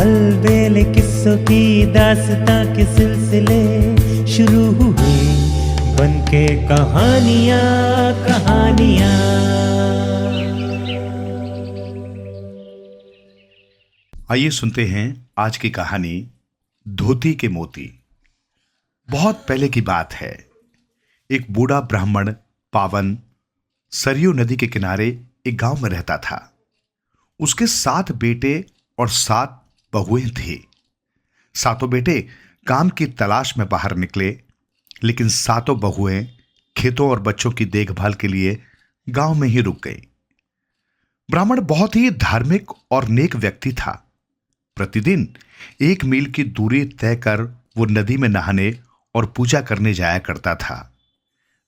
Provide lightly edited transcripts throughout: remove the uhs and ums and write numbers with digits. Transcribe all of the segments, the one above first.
अलबेले किस्सों की दास्तां के सिलसिले शुरू हुए बनके कहानियां कहानियां। आइए सुनते हैं आज की कहानी धोती के मोती। बहुत पहले की बात है। एक बूढ़ा ब्राह्मण पावन सरयू नदी के किनारे एक गांव में रहता था। उसके 7 बेटे और 7 बहुएं थी। सातों बेटे काम की तलाश में बाहर निकले, लेकिन सातों बहुएं खेतों और बच्चों की देखभाल के लिए गांव में ही रुक गई। ब्राह्मण बहुत ही धार्मिक और नेक व्यक्ति था। प्रतिदिन 1 मील की दूरी तय कर वो नदी में नहाने और पूजा करने जाया करता था।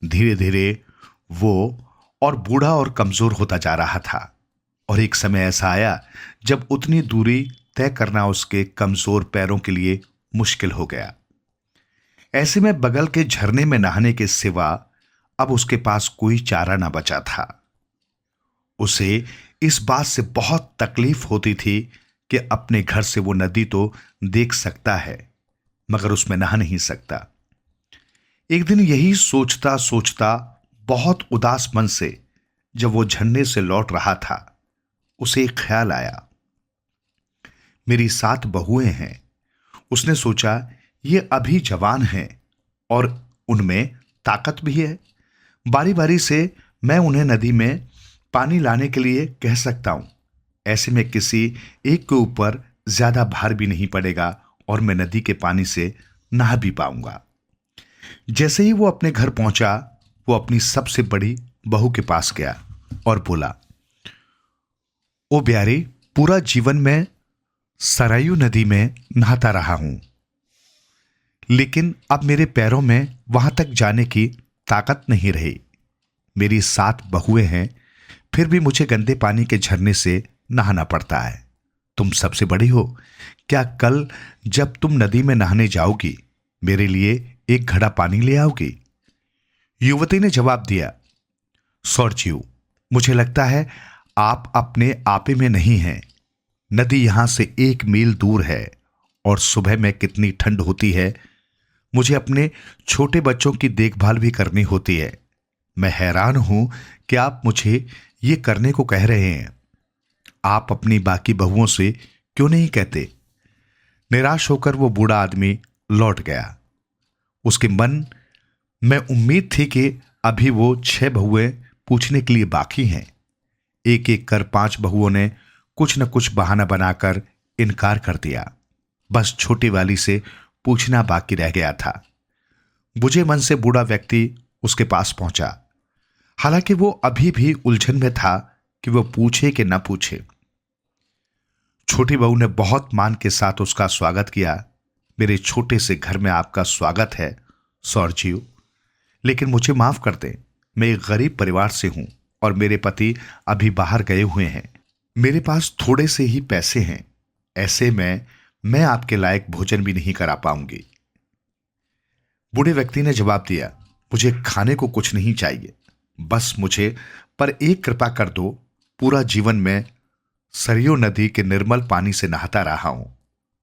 धीरे धीरे वो और बूढ़ा और कमजोर होता जा रहा था, और एक समय ऐसा आया जब उतनी दूरी तय करना उसके कमजोर पैरों के लिए मुश्किल हो गया। ऐसे में बगल के झरने में नहाने के सिवा अब उसके पास कोई चारा ना बचा था। उसे इस बात से बहुत तकलीफ होती थी कि अपने घर से वो नदी तो देख सकता है, मगर उसमें नहा नहीं सकता। एक दिन यही सोचता सोचता बहुत उदास मन से जब वो झरने से लौट रहा था, उसे एक ख्याल आया। मेरी 7 बहुएं हैं। उसने सोचा, ये अभी जवान हैं और उनमें ताकत भी है। बारी बारी से मैं उन्हें नदी में पानी लाने के लिए कह सकता हूं। ऐसे में किसी एक के ऊपर ज्यादा भार भी नहीं पड़ेगा और मैं नदी के पानी से नहा भी पाऊंगा। जैसे ही वो अपने घर पहुंचा, वो अपनी सबसे बड़ी बहू के पास गया और बोला, ओ प्यारी, पूरा जीवन में सरयू नदी में नहाता रहा हूं, लेकिन अब मेरे पैरों में वहां तक जाने की ताकत नहीं रही। मेरी 7 बहुएं हैं, फिर भी मुझे गंदे पानी के झरने से नहाना पड़ता है। तुम सबसे बड़ी हो, क्या कल जब तुम नदी में नहाने जाओगी मेरे लिए एक घड़ा पानी ले आओगी? युवती ने जवाब दिया, सौरज्यू, मुझे लगता है आप अपने आपे में नहीं हैं। नदी यहां से 1 मील दूर है और सुबह में कितनी ठंड होती है। मुझे अपने छोटे बच्चों की देखभाल भी करनी होती है। मैं हैरान हूं कि आप मुझे ये करने को कह रहे हैं। आप अपनी बाकी बहुओं से क्यों नहीं कहते? निराश होकर वो बूढ़ा आदमी लौट गया। उसके मन में उम्मीद थी कि अभी वो 6 बहुएं पूछने के लिए बाकी हैं। एक एक कर 5 बहुओं ने कुछ न कुछ बहाना बनाकर इनकार कर दिया। बस छोटी वाली से पूछना बाकी रह गया था। बुझे मन से बूढ़ा व्यक्ति उसके पास पहुंचा। हालांकि वो अभी भी उलझन में था कि वो पूछे कि न पूछे। छोटी बहू ने बहुत मान के साथ उसका स्वागत किया। मेरे छोटे से घर में आपका स्वागत है सौरज्यू, लेकिन मुझे माफ कर दें, मैं एक गरीब परिवार से हूं और मेरे पति अभी बाहर गए हुए हैं। मेरे पास थोड़े से ही पैसे हैं। ऐसे में मैं आपके लायक भोजन भी नहीं करा पाऊंगी। बूढ़े व्यक्ति ने जवाब दिया, मुझे खाने को कुछ नहीं चाहिए, बस मुझे पर एक कृपा कर दो। पूरा जीवन में सरयू नदी के निर्मल पानी से नहाता रहा हूं,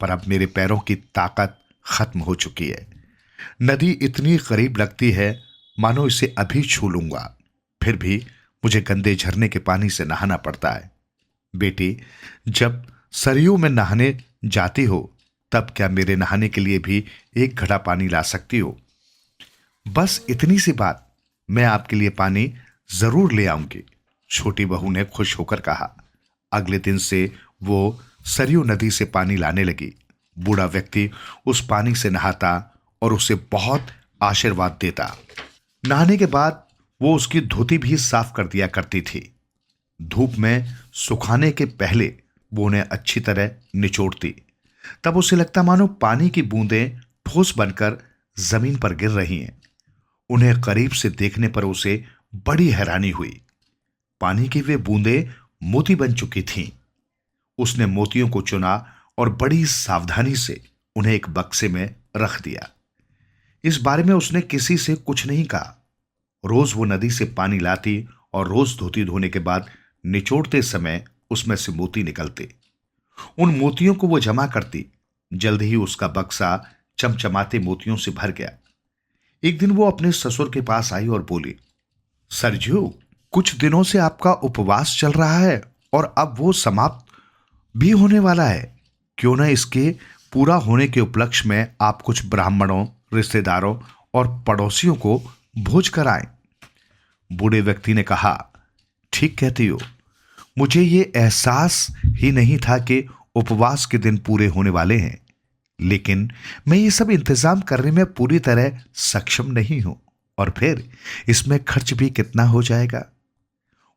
पर अब मेरे पैरों की ताकत खत्म हो चुकी है। नदी इतनी करीब लगती है मानो इसे अभी छू लूंगा, फिर भी मुझे गंदे झरने के पानी से नहाना पड़ता है। बेटी, जब सरयू में नहाने जाती हो तब क्या मेरे नहाने के लिए भी एक घड़ा पानी ला सकती हो? बस इतनी सी बात, मैं आपके लिए पानी जरूर ले आऊंगी, छोटी बहू ने खुश होकर कहा। अगले दिन से वो सरयू नदी से पानी लाने लगी। बूढ़ा व्यक्ति उस पानी से नहाता और उसे बहुत आशीर्वाद देता। नहाने के बाद वो उसकी धोती भी साफ कर दिया करती थी। धूप में सुखाने के पहले वो उन्हें अच्छी तरह निचोड़ती। तब उसे लगता मानो पानी की बूंदें ठोस बनकर जमीन पर गिर रही हैं। उन्हें करीब से देखने पर उसे बड़ी हैरानी हुई। पानी की वे बूंदें मोती बन चुकी थीं। उसने मोतियों को चुना और बड़ी सावधानी से उन्हें एक बक्से में रख दिया। इस बारे में उसने किसी से कुछ नहीं कहा। रोज वो नदी से पानी लाती और रोज धोती धोने के बाद निचोड़ते समय उसमें से मोती निकलते। उन मोतियों को वो जमा करती। जल्द ही उसका बक्सा चमचमाते मोतियों से भर गया। एक दिन वो अपने ससुर के पास आई और बोली, सरजू, कुछ दिनों से आपका उपवास चल रहा है और अब वो समाप्त भी होने वाला है। क्यों न इसके पूरा होने के उपलक्ष्य में आप कुछ ब्राह्मणों, रिश्तेदारों और पड़ोसियों को भोज कराएं। बूढ़े व्यक्ति ने कहा, ठीक कहती हो, मुझे ये एहसास ही नहीं था कि उपवास के दिन पूरे होने वाले हैं, लेकिन मैं ये सब इंतजाम करने में पूरी तरह सक्षम नहीं हूं, और फिर इसमें खर्च भी कितना हो जाएगा।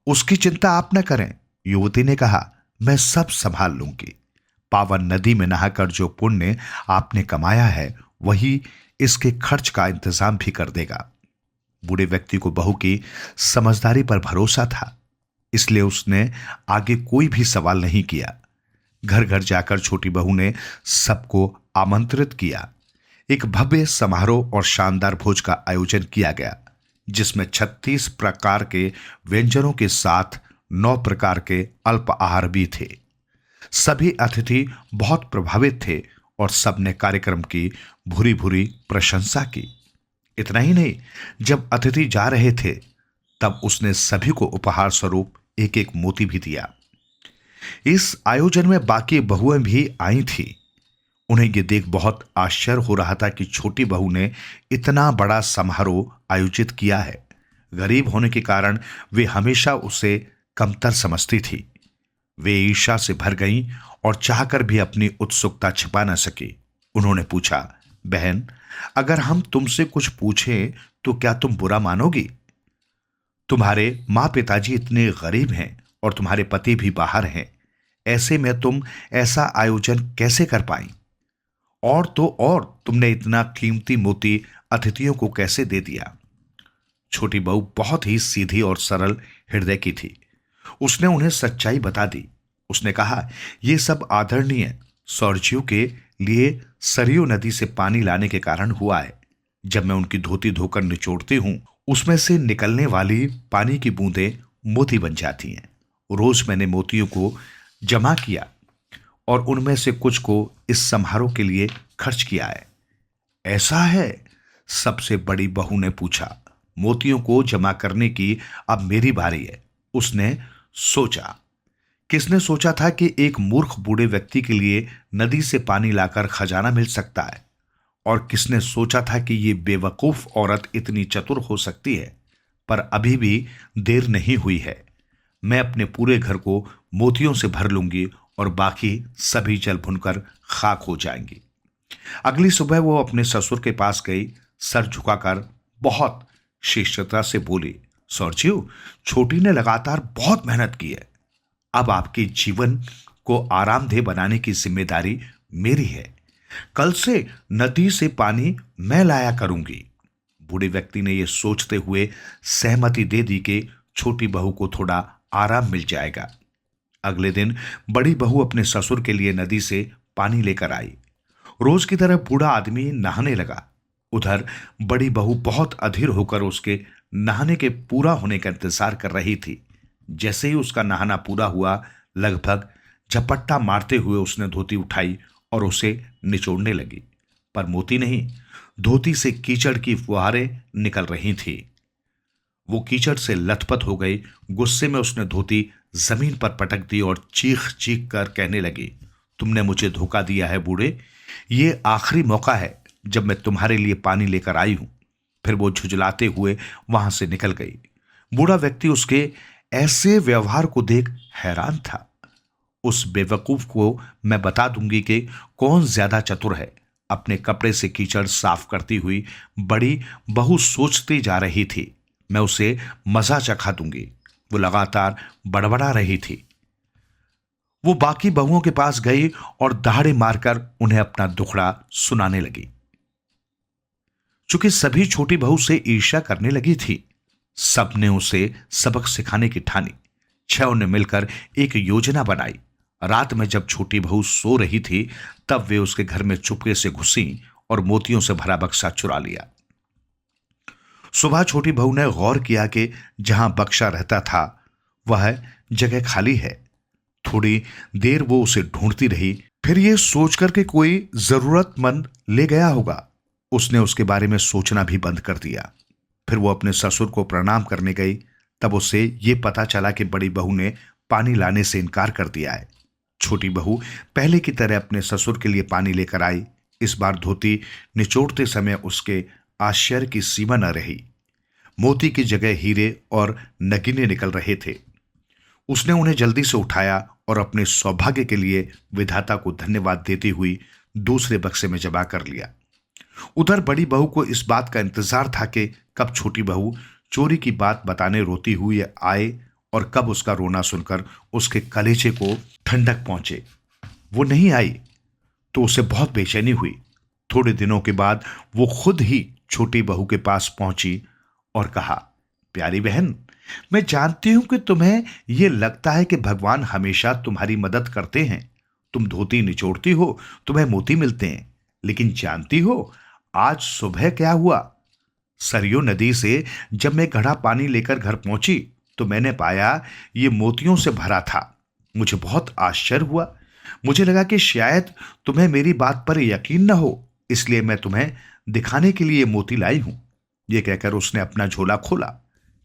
उसकी चिंता आप न करें, युवती ने कहा, मैं सब संभाल लूंगी। पावन नदी में नहाकर जो पुण्य आपने कमाया है वही इसके खर्च का इंतजाम भी कर देगा। बूढ़े व्यक्ति को बहू की समझदारी पर भरोसा था, इसलिए उसने आगे कोई भी सवाल नहीं किया। घर घर जाकर छोटी बहू ने सबको आमंत्रित किया। एक भव्य समारोह और शानदार भोज का आयोजन किया गया, जिसमें 36 प्रकार के व्यंजनों के साथ 9 प्रकार के अल्प आहार भी थे। सभी अतिथि बहुत प्रभावित थे और सबने कार्यक्रम की भूरी भूरी प्रशंसा की। इतना ही नहीं, जब अतिथि जा रहे थे तब उसने सभी को उपहार स्वरूप एक एक मोती भी दिया। इस आयोजन में बाकी बहुएं भी आई थी। उन्हें यह देख बहुत आश्चर्य हो रहा था कि छोटी बहू ने इतना बड़ा समारोह आयोजित किया है। गरीब होने के कारण वे हमेशा उसे कमतर समझती थी। वे ईर्ष्या से भर गईं और चाहकर भी अपनी उत्सुकता छिपा न सकी। उन्होंने पूछा, बहन, अगर हम तुमसे कुछ पूछें तो क्या तुम बुरा मानोगी? तुम्हारे माँ पिताजी इतने गरीब हैं और तुम्हारे पति भी बाहर हैं, ऐसे में तुम ऐसा आयोजन कैसे कर पाई? और तो और तुमने इतना कीमती मोती अतिथियों को कैसे दे दिया? छोटी बहू बहुत ही सीधी और सरल हृदय की थी। उसने उन्हें सच्चाई बता दी। उसने कहा, यह सब आदरणीय सौरजियों के लिए सरयू नदी से पानी लाने के कारण हुआ है। जब मैं उनकी धोती धोकर निचोड़ती हूं, उसमें से निकलने वाली पानी की बूंदें मोती बन जाती हैं। रोज मैंने मोतियों को जमा किया और उनमें से कुछ को इस समारोह के लिए खर्च किया है। ऐसा है? सबसे बड़ी बहू ने पूछा। मोतियों को जमा करने की अब मेरी बारी है, उसने सोचा। किसने सोचा था कि एक मूर्ख बूढ़े व्यक्ति के लिए नदी से पानी लाकर खजाना मिल सकता है? और किसने सोचा था कि ये बेवकूफ औरत इतनी चतुर हो सकती है? पर अभी भी देर नहीं हुई है। मैं अपने पूरे घर को मोतियों से भर लूंगी और बाकी सभी जल भुनकर खाक हो जाएंगी। अगली सुबह वो अपने ससुर के पास गई। सर झुकाकर बहुत शिष्टता से बोली, सौरजियो, छोटी ने लगातार बहुत मेहनत की है। अब आपके जीवन को आरामदेह बनाने की जिम्मेदारी मेरी है। कल से नदी से पानी मैं लाया करूंगी। बूढ़े व्यक्ति ने यह सोचते हुए सहमति दे दी कि छोटी बहू को थोड़ा आराम मिल जाएगा। अगले दिन बड़ी बहू अपने ससुर के लिए नदी से पानी लेकर आई। रोज की तरह बूढ़ा आदमी नहाने लगा। उधर बड़ी बहू बहुत अधीर होकर उसके नहाने के पूरा होने का इंतजार कर रही थी। जैसे ही उसका नहाना पूरा हुआ, लगभग झपट्टा मारते हुए उसने धोती उठाई और उसे निचोड़ने लगी, पर मोती नहीं, धोती से कीचड़ की फुहारें निकल रही थी। वो कीचड़ से लथपथ हो गई। गुस्से में उसने धोती जमीन पर पटक दी और चीख चीख कर कहने लगी, तुमने मुझे धोखा दिया है बूढ़े। ये आखिरी मौका है जब मैं तुम्हारे लिए पानी लेकर आई हूं। फिर वो झुंझलाते हुए वहां से निकल गई। बूढ़ा व्यक्ति उसके ऐसे व्यवहार को देख हैरान था। उस बेवकूफ को मैं बता दूंगी कि कौन ज्यादा चतुर है। अपने कपड़े से कीचड़ साफ करती हुई बड़ी बहू सोचती जा रही थी, मैं उसे मजा चखा दूंगी। वो लगातार बड़बड़ा रही थी। वो बाकी बहुओं के पास गई और दहाड़े मारकर उन्हें अपना दुखड़ा सुनाने लगी। चूंकि सभी छोटी बहू से ईर्ष्या करने लगी थी, सबने उसे सबक सिखाने की ठानी। 6 ने मिलकर एक योजना बनाई। रात में जब छोटी बहू सो रही थी, तब वे उसके घर में चुपके से घुसी और मोतियों से भरा बक्सा चुरा लिया। सुबह छोटी बहू ने गौर किया कि जहां बक्सा रहता था वह जगह खाली है, थोड़ी देर वो उसे ढूंढती रही, फिर ये सोचकर कि कोई जरूरतमंद ले गया होगा, उसने उसके बारे में सोचना भी बंद कर दिया। फिर वो अपने ससुर को प्रणाम करने गई। तब उसे ये पता चला कि बड़ी बहू ने पानी लाने से इनकार कर दिया है। छोटी बहू पहले की तरह अपने ससुर के लिए पानी लेकर आई। इस बार धोती निचोड़ते समय उसके आश्चर्य की सीमा न रही। मोती की जगह हीरे और नगीने निकल रहे थे। उसने उन्हें जल्दी से उठाया और अपने सौभाग्य के लिए विधाता को धन्यवाद देती हुई दूसरे बक्से में जमा कर लिया। उधर बड़ी बहू को इस बात का इंतजार था कि कब छोटी बहू चोरी की बात बताने रोती हुई आए और कब उसका रोना सुनकर उसके कलेजे को ठंडक पहुंचे। वो नहीं आई तो उसे बहुत बेचैनी हुई। थोड़े दिनों के बाद वो खुद ही छोटी बहू के पास पहुंची और कहा, प्यारी बहन, मैं जानती हूं कि तुम्हें यह लगता है कि भगवान हमेशा तुम्हारी मदद करते हैं। तुम धोती निचोड़ती हो, तुम्हें मोती मिलते हैं। लेकिन जानती हो आज सुबह क्या हुआ? सरयू नदी से जब मैं घड़ा पानी लेकर घर पहुंची तो मैंने पाया ये मोतियों से भरा था। मुझे बहुत आश्चर्य हुआ। मुझे लगा कि शायद तुम्हें मेरी बात पर यकीन न हो, इसलिए मैं तुम्हें दिखाने के लिए मोती लाई हूं। यह कहकर उसने अपना झोला खोला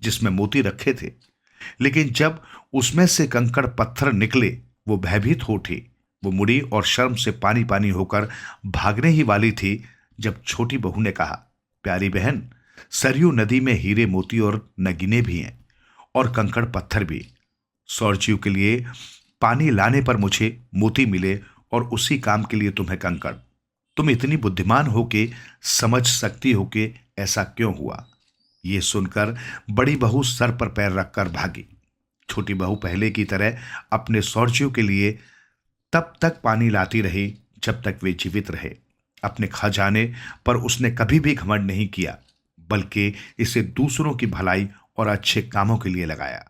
जिसमें मोती रखे थे। लेकिन जब उसमें से कंकड़ पत्थर निकले वो भयभीत हो उठी। वो मुड़ी और शर्म से पानी पानी होकर भागने ही वाली थी जब छोटी बहू ने कहा, प्यारी बहन, सरयू नदी में हीरे मोती और नगीने भी हैं और कंकड़ पत्थर भी। सौरचू के लिए पानी लाने पर मुझे मोती मिले और उसी काम के लिए तुम्हें कंकड़। तुम इतनी बुद्धिमान हो के समझ सकती हो कि ऐसा क्यों हुआ। ये सुनकर बड़ी बहू सर पर पैर रखकर भागी। छोटी बहू पहले की तरह अपने सौरचू के लिए तब तक पानी लाती रही जब तक वे जीवित रहे। अपने खजाने पर उसने कभी भी घमंड नहीं किया, बल्कि इसे दूसरों की भलाई और अच्छे कामों के लिए लगाया।